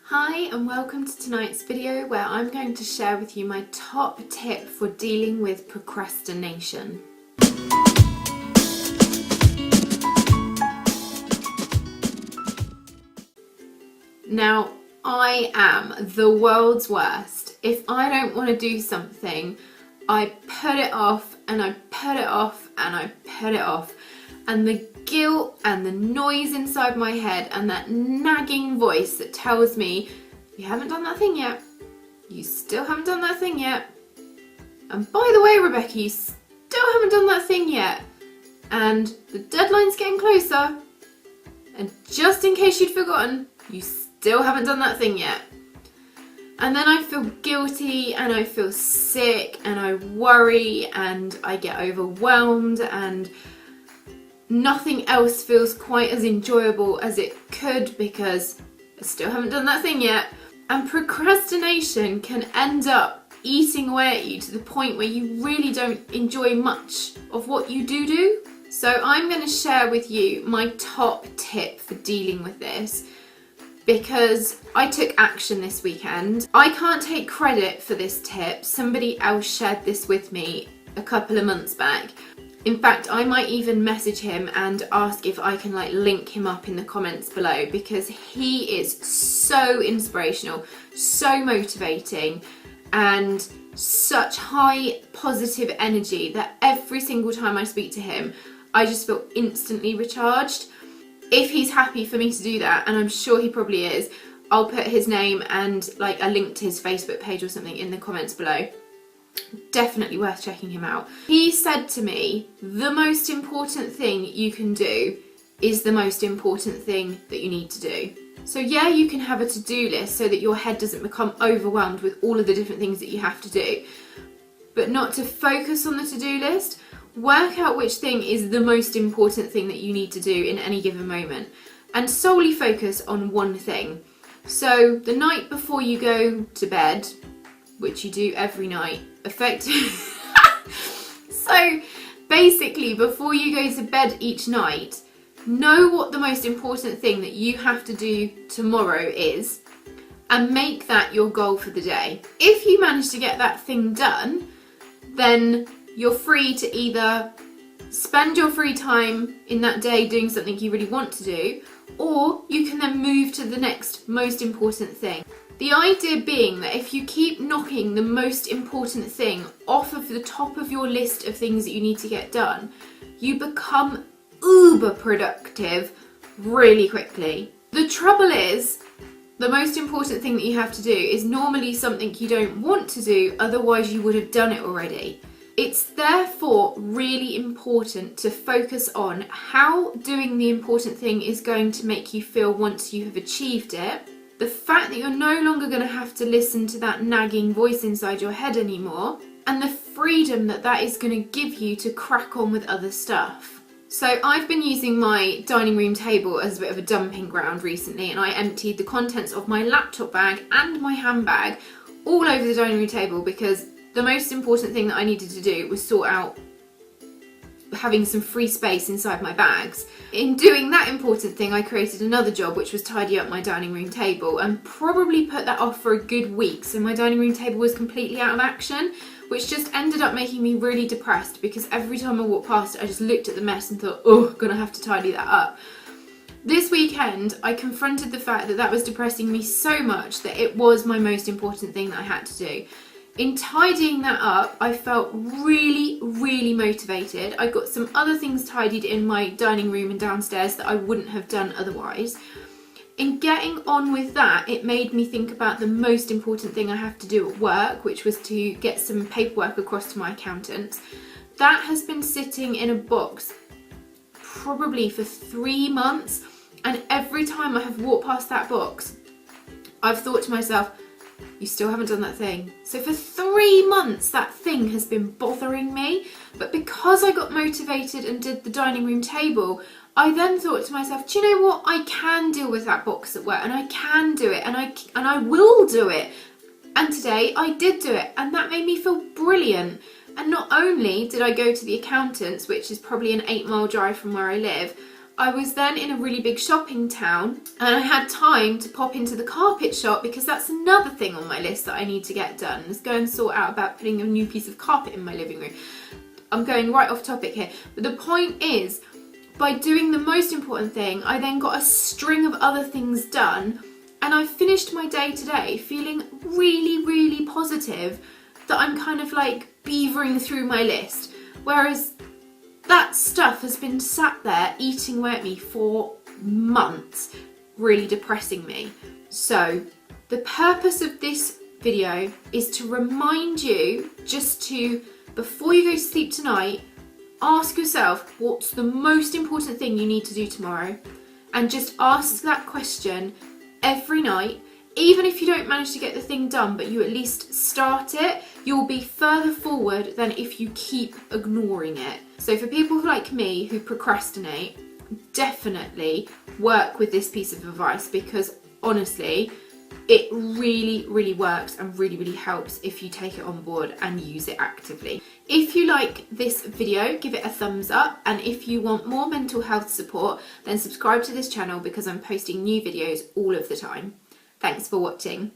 Hi and welcome to tonight's video where I'm going to share with you my top tip for dealing with procrastination. Now, I am the world's worst. If I don't want to do something, I put it off and I put it off and I put it off. And the guilt and the noise inside my head and that nagging voice that tells me, you haven't done that thing yet. You still haven't done that thing yet. And by the way, Rebecca, you still haven't done that thing yet. And the deadline's getting closer. And just in case you'd forgotten, you still haven't done that thing yet. And then I feel guilty and I feel sick and I worry and I get overwhelmed and nothing else feels quite as enjoyable as it could because I still haven't done that thing yet. And procrastination can end up eating away at you to the point where you really don't enjoy much of what you do. So I'm going to share with you my top tip for dealing with this because I took action this weekend. I can't take credit for this tip. Somebody else shared this with me a couple of months back. In fact, I might even message him and ask if I can link him up in the comments below because he is so inspirational, so motivating and such high positive energy that every single time I speak to him, I just feel instantly recharged. If he's happy for me to do that, and I'm sure he probably is, I'll put his name and a link to his Facebook page or something in the comments below. Definitely worth checking him out. He said to me, the most important thing you can do is the most important thing that you need to do. So yeah, you can have a to-do list so that your head doesn't become overwhelmed with all of the different things that you have to do, but not to focus on the to-do list. Work out which thing is the most important thing that you need to do in any given moment and solely focus on one thing. So the night before you go to bed, which you do every night, So basically, before you go to bed each night, know what the most important thing that you have to do tomorrow is and make that your goal for the day. If you manage to get that thing done, then you're free to either spend your free time in that day doing something you really want to do, or you can then move to the next most important thing. The idea being that if you keep knocking the most important thing off of the top of your list of things that you need to get done, you become uber productive really quickly. The trouble is, the most important thing that you have to do is normally something you don't want to do, otherwise you would have done it already. It's therefore really important to focus on how doing the important thing is going to make you feel once you have achieved it. The fact that you're no longer going to have to listen to that nagging voice inside your head anymore, and the freedom that that is going to give you to crack on with other stuff. So I've been using my dining room table as a bit of a dumping ground recently, and I emptied the contents of my laptop bag and my handbag all over the dining room table because the most important thing that I needed to do was sort out having some free space inside my bags. In doing that important thing, I created another job, which was tidy up my dining room table, and probably put that off for a good week. So my dining room table was completely out of action, which just ended up making me really depressed because every time I walked past it, I just looked at the mess and thought, oh, I'm gonna have to tidy that up. This weekend, I confronted the fact that that was depressing me so much that it was my most important thing that I had to do. In tidying that up, I felt really, really motivated. I got some other things tidied in my dining room and downstairs that I wouldn't have done otherwise. In getting on with that, it made me think about the most important thing I have to do at work, which was to get some paperwork across to my accountant. That has been sitting in a box probably for 3 months, and every time I have walked past that box, I've thought to myself, you still haven't done that thing. So for 3 months that thing has been bothering me, but because I got motivated and did the dining room table, I then thought to myself, do you know what, I can deal with that box at work and I can do it and I will do it. And today I did do it and that made me feel brilliant. And not only did I go to the accountant's, which is probably an 8-mile drive from where I live, I was then in a really big shopping town and I had time to pop into the carpet shop because that's another thing on my list that I need to get done. Let's go and sort out about putting a new piece of carpet in my living room. I'm going right off topic here, but the point is, by doing the most important thing, I then got a string of other things done, and I finished my day today feeling really, really positive that I'm kind of like beavering through my list. Whereas that stuff has been sat there eating away at me for months, really depressing me. So the purpose of this video is to remind you just to, before you go to sleep tonight, ask yourself what's the most important thing you need to do tomorrow, and just ask that question every night. Even if you don't manage to get the thing done, but you at least start it, you'll be further forward than if you keep ignoring it. So for people like me who procrastinate, definitely work with this piece of advice, because honestly, it really, really works and really, really helps if you take it on board and use it actively. If you like this video, give it a thumbs up, and if you want more mental health support, then subscribe to this channel because I'm posting new videos all of the time. Thanks for watching.